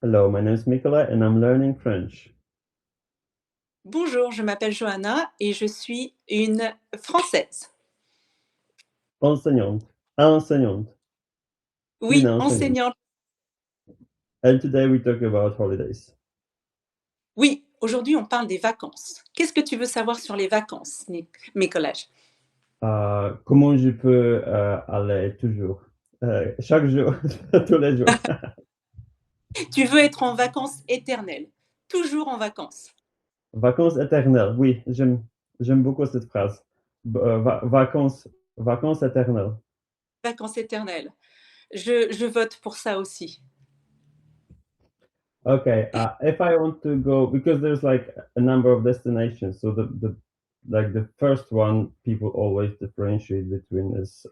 Hello, my name is Mikola and I'm learning French. Bonjour, je m'appelle Johanna et je suis une Française. Enseignante. Enseignante. Une Oui, enseignante. enseignante. And today we talk about holidays. Oui, aujourd'hui on parle des vacances. Qu'est-ce que tu veux savoir sur les vacances, mes collèges? Comment je peux aller toujours, chaque jour, tous les jours. Tu veux être en vacances éternelles, toujours en vacances. Vacances éternelles, oui, j'aime beaucoup cette phrase. Vacances éternelles. Vacances éternelles. Je vote pour ça aussi. Okay, if I want to go, because there's like a number of destinations, so the first one people always differentiate between is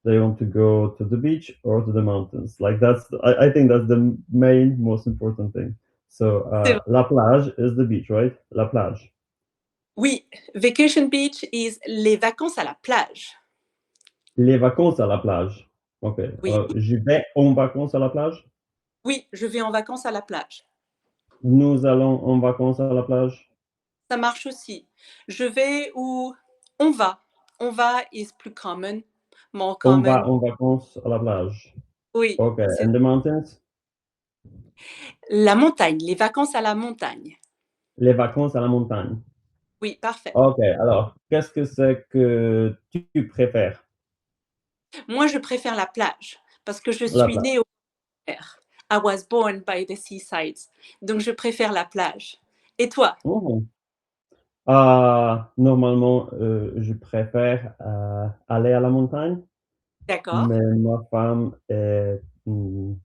they want to go to the beach or to the mountains. Like I think that's the main most important thing. So C'est vrai. la plage is the beach, right? La plage. Oui, Vacation Beach is les vacances à la plage. Les vacances à la plage. Ok. Oui, Je vais en vacances à la plage. oui, je vais en vacances à la plage. Nous allons en vacances à la plage. Ça marche aussi. Je vais où on va. On va is plus common, more On va common. en vacances à la plage. Oui, Okay. c'est And the mountains? la montagne, les vacances à la montagne. Les vacances à la montagne. Oui, parfait. Ok. Alors, qu'est-ce que c'est que tu préfères? Moi, je préfère la plage parce que je La suis plage. née au mer. I was born by the seaside. Donc, je préfère la plage. Et toi? Mhm. Normalement, je préfère aller à la montagne. D'accord. Mais ma femme est, elle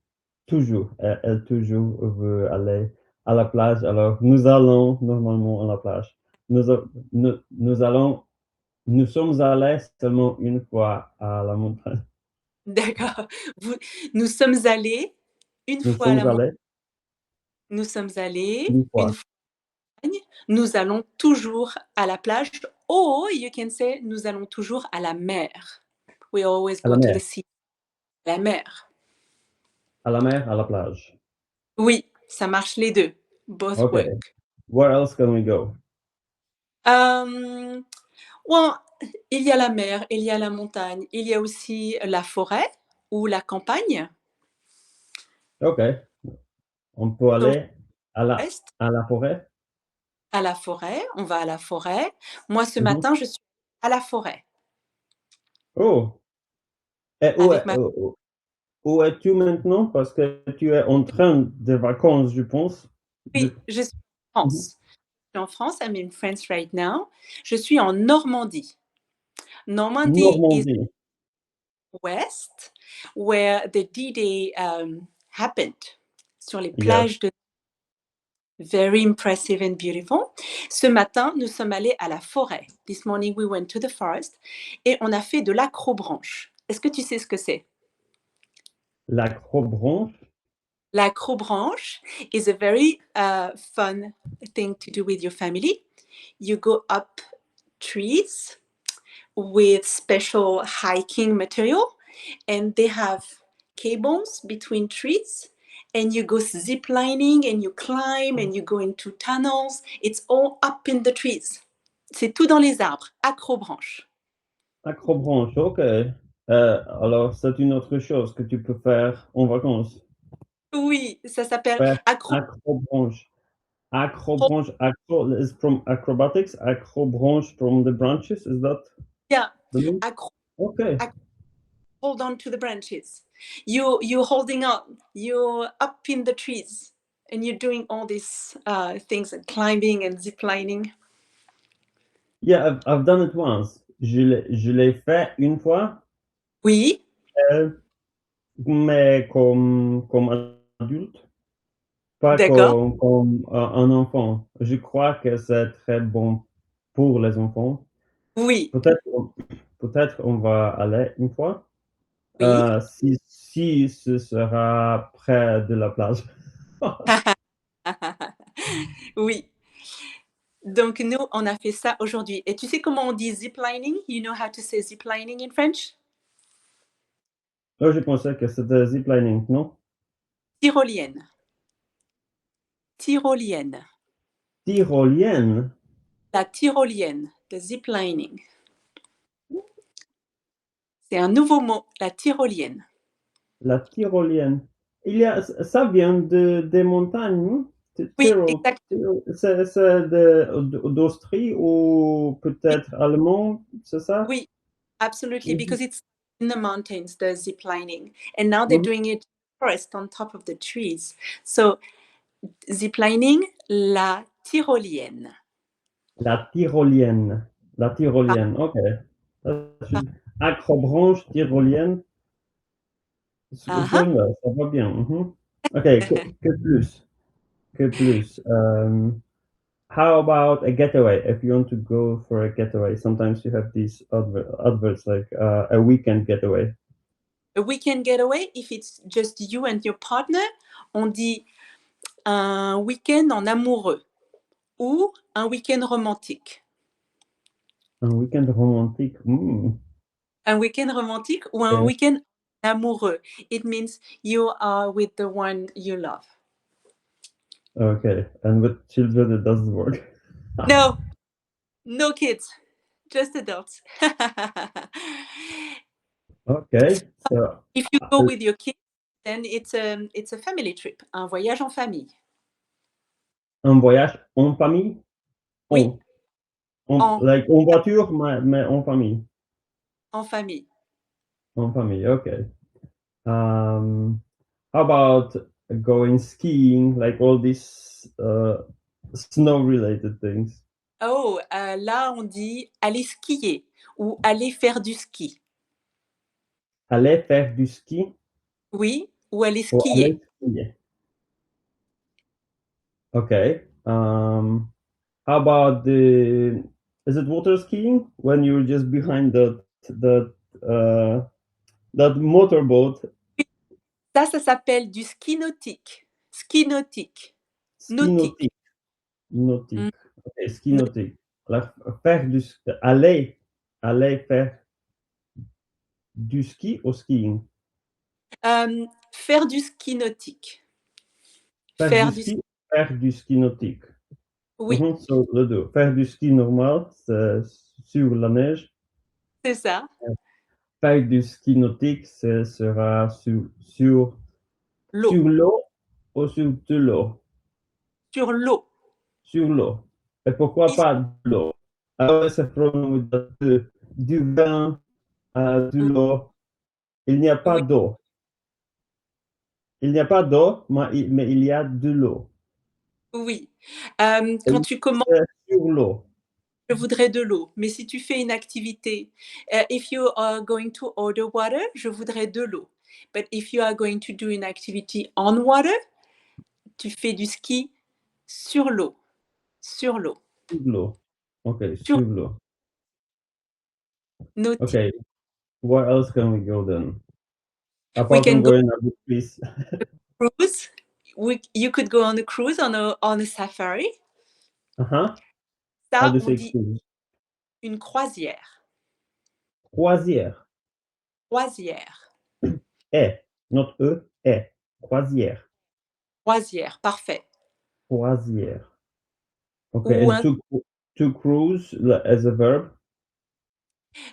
toujours veut aller à la plage. Alors, nous allons normalement à la plage. Nous allons, nous sommes allés seulement une fois à la montagne. D'accord. Vous nous sommes allés une Nous fois à sommes la montagne. allés Nous sommes allés une une fois fois. Nous allons toujours à la plage. Or you can say nous allons toujours à la mer. We always à la go to mer, the sea. La mer. à la mer, à la plage. Oui, ça marche les 2. Both Okay. work. Where else can we go? Hem, well, il y a la mer, il y a la montagne, il y a aussi la forêt ou la campagne. Okay. On peut Sauf aller l'ouest, à la forêt. à la forêt, on va à la forêt. Moi, ce Mhm. matin, je suis à la forêt Oh, et avec ma où es-tu maintenant? Parce que tu es en train de vacances, je pense. De oui, je suis en Mmh. France. Je suis en France, I'm in France right now. Je suis en Normandie. Normandy is Normandie. west, where the D-Day, happened, sur les Yes. plages de very impressive and beautiful. Ce matin, nous sommes allés à la forêt. This morning we went to the forest et on a fait de l'acrobranche. Est-ce que tu sais ce que c'est? L'acrobranche. L'acrobranche is a very fun thing to do with your family. You go up trees with special hiking material and they have cables between trees and you go zip lining and you climb and you go into tunnels. It's all up in the trees. C'est tout dans les arbres, acrobranche. Acrobranche, OK. Alors c'est une autre chose que tu peux faire en vacances. Oui, ça s'appelle Faire acrobranche. Acrobranche, acro is from acrobatics, acrobranche from the branches, is that yeah, the name? acro, Okay. ac- hold on to the branches. You're holding on. You're up in the trees and you're doing all these things and climbing and zip lining. Yeah, I've done it once. Je l'ai fait une fois, Oui, mais comme adulte. Pas d'accord. comme un enfant. Je crois que c'est très bon pour les enfants. Oui, Peut-être peut-être on va aller une fois, oui. si ce sera près de la plage. Oui. Donc nous, on a fait ça aujourd'hui. Et tu sais comment on dit ziplining? You know how to say ziplining in French? Je pensais que c'était ziplining, non? Tyrolienne. tyrolienne. Tyrolienne. La tyrolienne, the ziplining. C'est un nouveau mot, la tyrolienne. La tyrolienne. Ça vient des montagnes, Oui, exact. C'est d'Austrie ou peut-être allemand, c'est ça? Oui, absolutely, Mhm. because it's in the mountains, the ziplining. And now they're Mhm. doing it forest on top of the trees. So ziplining, la tyrolienne. La tyrolienne. La Ah, tyrolienne, ok. ah, Acrobranche tyrolienne. ah, Ça, ah. ça va bien. Mhm. Ok, que plus? Que plus? How about a getaway? If you want to go for a getaway, sometimes you have these adverts like a weekend getaway. A weekend getaway, if it's just you and your partner, on dit un week-end en amoureux ou un week-end romantique. Un week-end romantique. Un week-end romantique ou un Okay. week-end amoureux. It means you are with the one you love. Okay. And with children, it doesn't work. No, no kids, just adults. Okay. So, If you go with your kids, then it's a family trip, un voyage en famille. un voyage en famille? Oui, en, Like en voiture, mais en famille. en famille. En famille, okay. How about going skiing, like all these snow-related things? Oh, là, on dit aller skier ou aller faire du ski. Aller faire du ski Oui, ou aller ou aller skier. skier? Okay. How about is it water skiing when you're just behind that uh, that motorboat? Ça s'appelle du ski nautique. Ski nautique. Ski Nautique. nautique. Mm, Nautique. Okay, ski nau- nautique. Faire aller faire du ski au skiing. faire du ski nautique. Faire du Faire du ski. ski, faire du ski nautique. Oui, So, le deux. Faire du ski normal, c'est sur la neige. c'est ça. Faire du ski nautique, ce sera L'eau. sur l'eau ou sur de l'eau. Sur l'eau. Sur l'eau. Et pourquoi Ici, pas de l'eau? Ah ouais, c'est from du vin, de l'eau. Il n'y a pas oui, d'eau. Il n'y a pas d'eau, mais il y a de l'eau. oui. Et Quand tu commences, c'est sur l'eau. je voudrais de l'eau. Mais si tu fais une activité, if you are going to order water, je voudrais de l'eau. But if you are going to do an activity on water, tu fais du ski sur l'eau. Sur l'eau. Sur l'eau. Okay, Sur sur l'eau. nautique. Okay, where else can we go then? We Apart from can go going on the cruise. cruise. You could go on a cruise, on a safari. Uh-huh. How Ça, do you on say dit cruise? une croisière. Croisière. Croisière. Not croisière. Croisière, parfait. Croisière. Okay, Ou and un to cruise as a verb?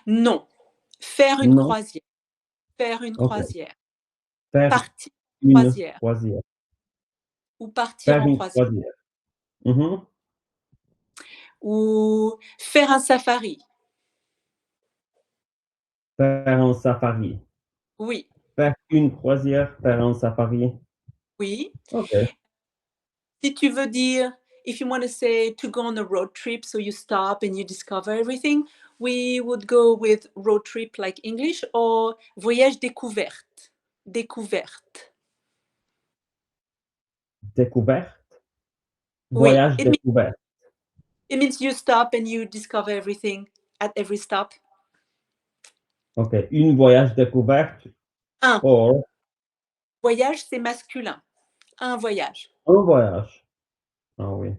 non. Faire une Non. croisière. Faire une Okay. croisière. Faire Partir en une croisière. croisière. Ou partir Faire en une croisière. croisière. Mhm. Ou faire un safari. Faire un safari. Oui, Faire une croisière, faire un safari. oui. Okay. Si tu veux dire, if you want to say to go on a road trip, so you stop and you discover everything, we would go with road trip like English or voyage découverte. Découverte. Découverte. Oui, Voyage découverte. it means you stop and you discover everything at every stop. Okay. Une voyage découverte Un or voyage, c'est masculin. Un voyage. un voyage. Oh oui.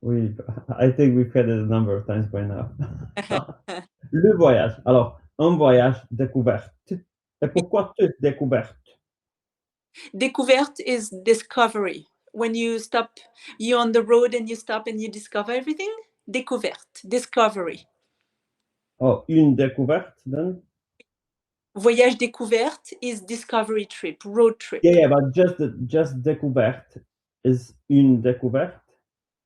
Oui, I think we've had it a number of times by now. Le voyage. Alors, un voyage découverte. Et pourquoi découverte? Découverte is discovery. when you stop, you're on the road and you stop and you discover everything. Découverte, discovery. Oh, une découverte then? Voyage découverte is discovery trip, road trip. Yeah, but just découverte is une découverte.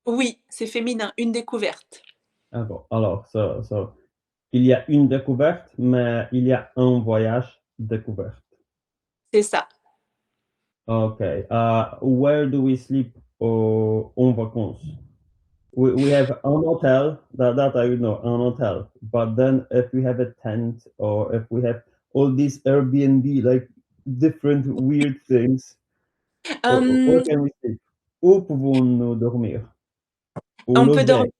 Oui, c'est féminin, une découverte. Ah bon, alors, so, il y a une découverte, mais il y a un voyage découverte. C'est ça. Okay. Where do we sleep en vacances? We have an hotel, that I would know, an hotel. But then if we have a tent or if we have all these Airbnb, like different weird things, where can we sleep? Où pouvons-nous dormir? Ou On peut loger? dormir.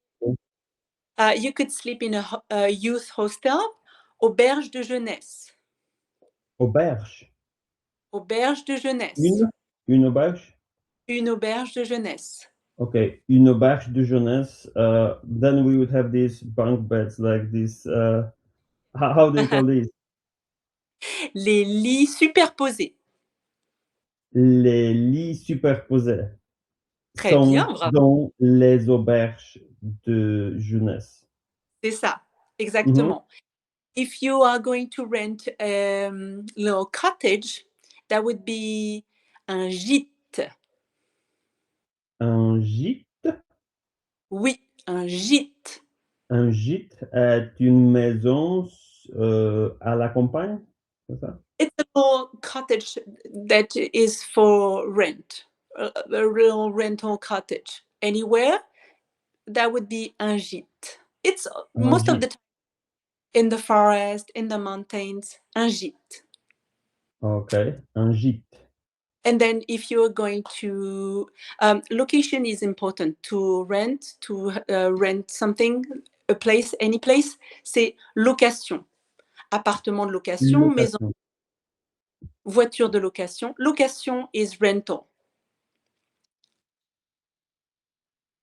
You could sleep in a youth hostel, auberge de jeunesse. Auberge. Auberge de jeunesse. Une auberge? Une auberge de jeunesse. Okay, une auberge de jeunesse. Then we would have these bunk beds, like this. How do you call these? Les lits superposés. Les lits superposés. Très bien, bravo. Dans les auberges de jeunesse. C'est ça, exactement. If you are going to rent a little cottage, that would be un gîte. Un gîte? Oui, un gîte. Un gîte est une maison à la campagne, c'est ça? It's a little cottage that is for rent, a real rental cottage. Anywhere, that would be un gîte. It's most of the time in the forest, in the mountains, un gîte. Okay, un gîte. And then if you're going to, location is important to rent something, a place, any place, c'est location. Appartement de location, maison, voiture de location. Location is rental.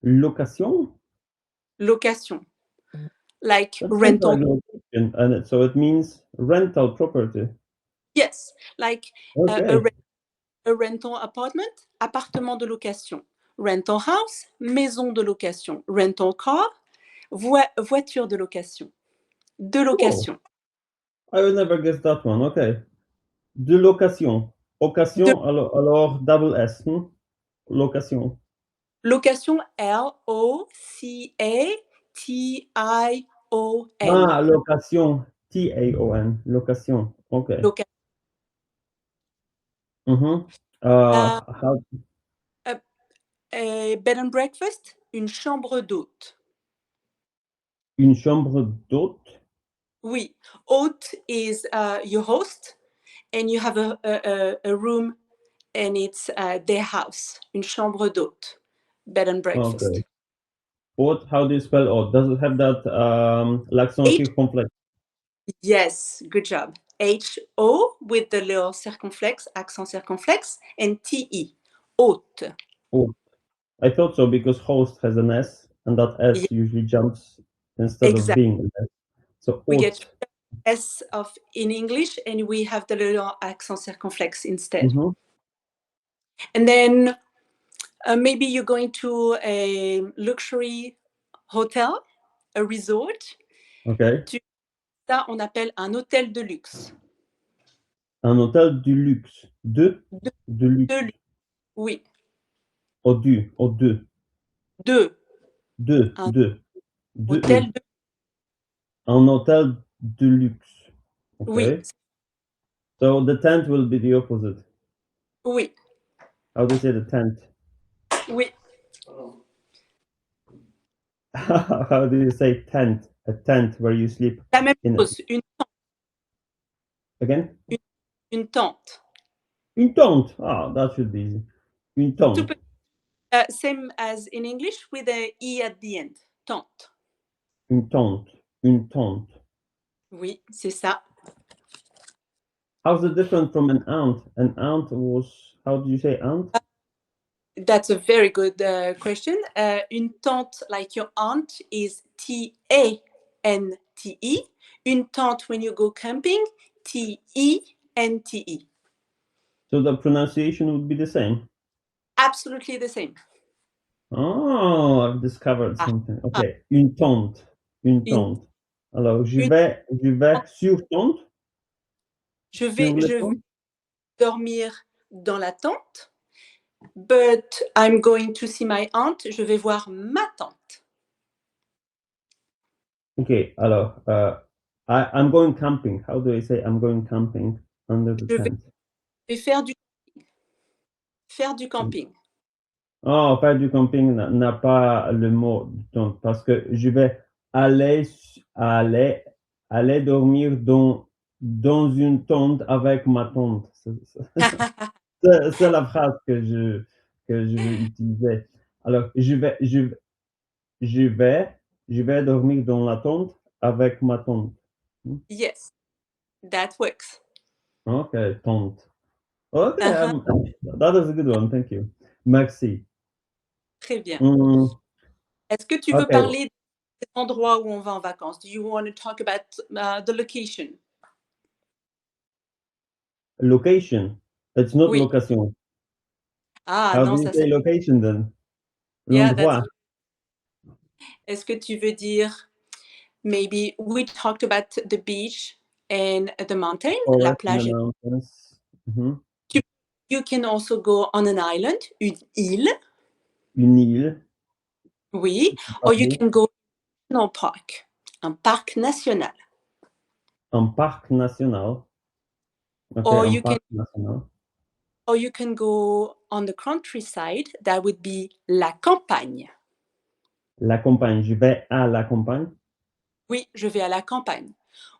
Location? Location. Like That rental. like location, and so it means rental property. Yes, like Okay. a rental apartment, appartement de location. Rental house, maison de location. Rental car, voiture de location. De location. I would never guess that one. Okay. De location. Occasion, alors double S. Location. Location, L-O-C-A-T-I-O-N. Ah, location. T-A-O-N. Location. Okay. Location. How? A bed and breakfast, une chambre d'hôte. Une chambre d'hôte? Oui. Hôte is your host, and you have a room, and it's their house. Une chambre d'hôte. Bed and breakfast. Okay. Hôte, how do you spell hôte? Does it have that l'accent circonflexe? Yes, good job. H-O with the little circumflex, accent circumflex, and T-E. Hôte. Hôte. I thought so because host has an S, and that S usually jumps instead of being an S. So we hôte. get S in English, and we have the little accent circumflex instead. And then maybe you're going to a luxury hotel, a resort. Okay. Ça, on appelle un hôtel de luxe. Un hôtel du luxe. De luxe. De luxe. Oui. Au deux. Deux. Hôtel de... Un hôtel de luxe. Okay. Oui. So the tent will be the opposite. Oui. How do you say the tent? Oui. How do you say tent? A tent where you sleep. La même chose. Une tente. Again? Une tente. Une tente. Ah, that should be easy. Une tente. Same as in English with a E at the end. Tente. Une tente. Une tente. Oui, c'est ça. How's it different from an aunt? An aunt was, how do you say aunt? That's a very good question. Une tante, like your aunt, is T-A-N-T-E. Une tante, when you go camping, T-E-N-T-E. So the pronunciation would be the same? Absolutely the same. Oh, I've discovered Ah, something. ah, Ok, une tente. Une une, tente. Alors, une- je vais sur tente, sur le je vais tente. dormir dans la tente, but I'm going to see my aunt. Je vais voir ma tante. Ok, alors, I'm going camping. How do I say I'm going camping under the Je tent? vais faire du camping. Oh, faire du camping n'a pas le mot tente parce que je vais aller, aller, aller dormir dans une tente avec ma tante. C'est la phrase que je veux utiliser. Alors, je vais, je vais dormir dans la tente avec ma tante. Yes, that works. Okay, tente. Okay, Uh-huh. that is a good one. Thank you. Merci. Très bien. Mm, Est-ce que tu veux okay, parler des endroits où on va en vacances? Do you want to talk about the location? location. It's not Oui. location. Ah How do non, you ça c'est. say location then? Yeah, that's. L'endroit. Est-ce que tu veux dire maybe we talked about the beach and the mountain, la Forest in the plage. mountains. Mhm. You can also go on an island, une île, Une île. oui, or you Parler. can go national park, un parc national, Un parc national. Okay, or un you can parc national. or you can go on the countryside. That would be la campagne. La campagne. Je vais à la campagne. Oui, je vais à la campagne.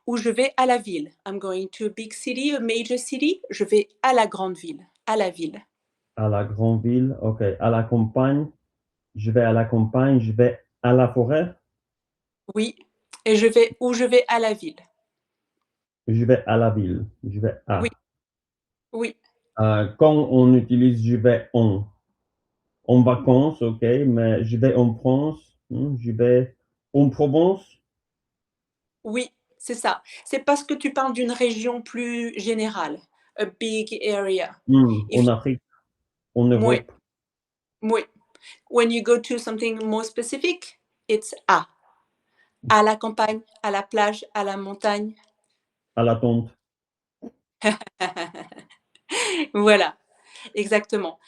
Ou je vais à la ville. I'm going to a big city, a major city. Je vais à la grande ville, à la ville. À la grande ville. Ok. À la campagne. Je vais à la campagne. Je vais à la forêt. Oui, et je vais à la ville. Je vais à la ville. Je vais Oui, à. oui, Quand on utilise je vais en vacances, ok, mais je vais en France, je vais en Provence, oui, c'est ça. C'est parce que tu parles d'une région plus générale, a big area. en If Afrique, en oui, Europe, oui. When you go to something more specific, it's à la campagne, à la plage, à la montagne. à la tente. Voilà, exactement.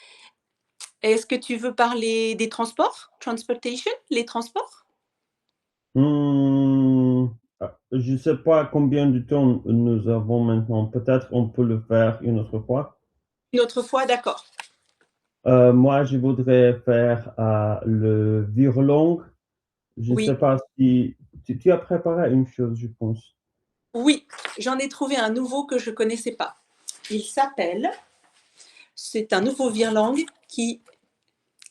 Est-ce que tu veux parler des transports? Transportation, les transports? Je ne sais pas combien de temps nous avons maintenant. Peut-être on peut le faire une autre fois. Une autre fois, d'accord. Moi, je voudrais faire le violon. Je ne sais Oui, pas si tu as préparé une chose, je pense. oui, j'en ai trouvé un nouveau que je ne connaissais pas. Il s'appelle, c'est un nouveau virlang qui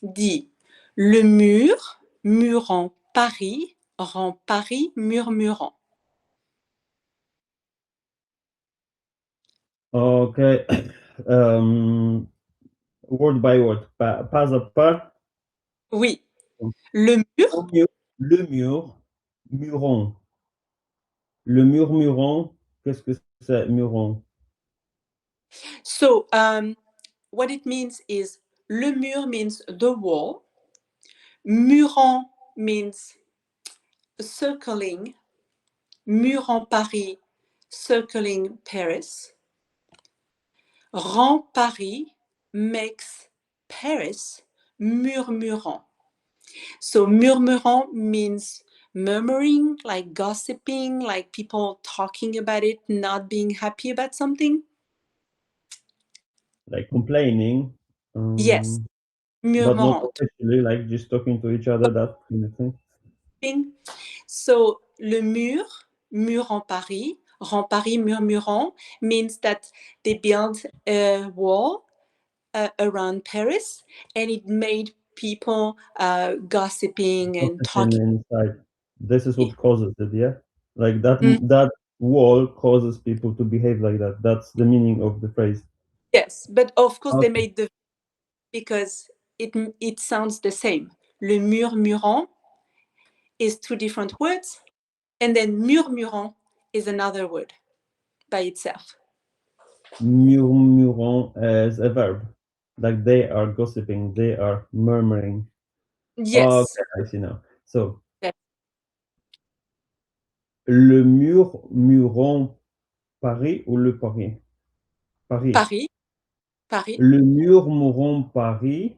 dit le mur, murant Paris, rend Paris murmurant. Ok. Word by word, pas à pas. Oui, le Au mur. mieux, le mur, muron. Le murmuron, qu'est-ce que c'est, muron? So, what it means is le mur means the wall. Murant means circling. Murant Paris, circling Paris. Rend Paris makes Paris murmurant. So murmurant means murmuring, like gossiping, like people talking about it, not being happy about something. Like complaining, Yes, but not murmurant. officially, like just talking to each other, that kind of thing. So le mur, mur en Paris, rend Paris murmurant means that they built a wall around Paris and it made people gossiping and Gossiping talking. inside. This is what causes it, yeah? Like that, Mm, that wall causes people to behave like that. That's the meaning of the phrase. yes, but of course they Okay. made the because it sounds the same. Le murmurant is two different words, and then murmurant is another word by itself. Murmuron as a verb. Like they are gossiping, they are murmuring. Okay, Yes. I see now. So, Yes. le mur muron Paris ou le Paris? Paris. Paris. Paris. Le murmuron Paris,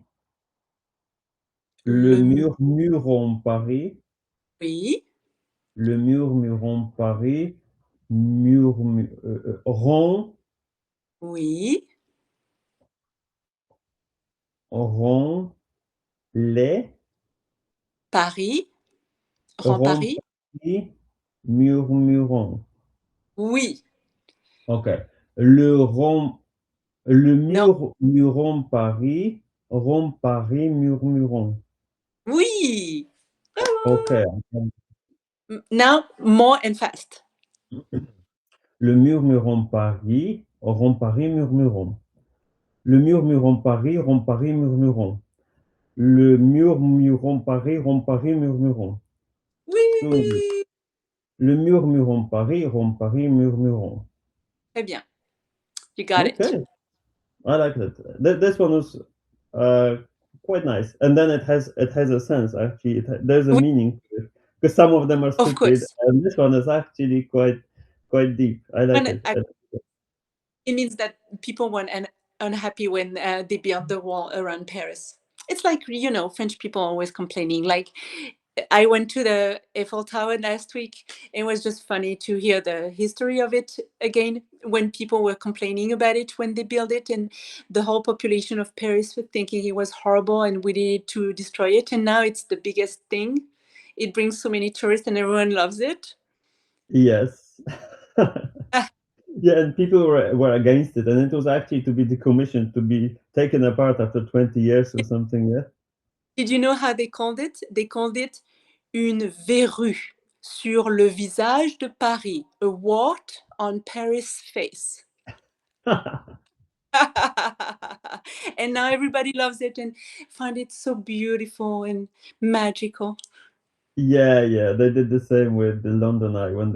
le Le mu- murmuron Paris, oui. le murmuron Paris, rond, Oui. rond, les, Paris. Rend rond Paris. Paris, murmuron. Oui. OK. Le rond, le Non. murmuron Paris, rond Paris, murmuron. Oui. OK. Now more and fast. Le murmuron Paris, rond Paris, murmuron. Le murmuron Paris, rond Paris, murmuron. Le murmuron Paris, rond Paris, murmuron. Tout. Oui. Le murmuron Paris, rond Paris, murmuron. Très bien. You got it. Okay, I like that. This one was uh, quite nice, and then it has a sense actually. There's a Oui, meaning to it because some of them are of stupid, course. and this one is actually quite deep. I like When it. it means that people were unhappy when they built the wall around Paris. It's like, French people always complaining. Like, I went to the Eiffel Tower last week. It was just funny to hear the history of it again when people were complaining about it when they built it, and the whole population of Paris was thinking it was horrible and we needed to destroy it. And now it's the biggest thing. It brings so many tourists and everyone loves it. Yes. Ah, Yeah, and people were against it, and it was actually to be decommissioned, to be taken apart after 20 years or something. Yeah. did you know how they called it? They called it une verrue sur le visage de Paris, a wart on Paris' face. And now everybody loves it and find it so beautiful and magical. Yeah, they did the same with the London Eye when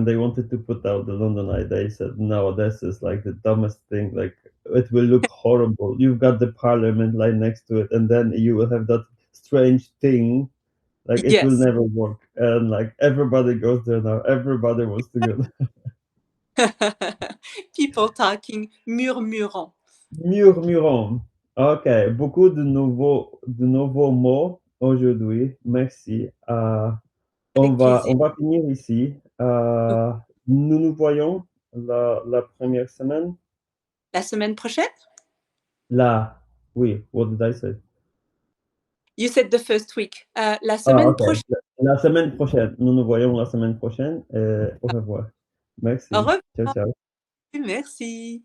they wanted to put out the London Eye. They said, "No, this is like the dumbest thing. Like it will look horrible. You've got the Parliament line next to it, and then you will have that strange thing. Like it will Yes. never work." And like everybody goes there now. Everybody wants to go. People talking, murmurant. Murmurons. Ok, beaucoup de nouveaux mots aujourd'hui. Merci. On Avec va, plaisir. on va finir ici. Nous nous voyons la première semaine. La semaine prochaine? Là, oui, what did I say? You said the first week. La Ah, semaine ok. prochaine. La semaine prochaine. Nous nous voyons la semaine prochaine et au revoir. Au Merci. revoir. Ciao, ciao. Merci.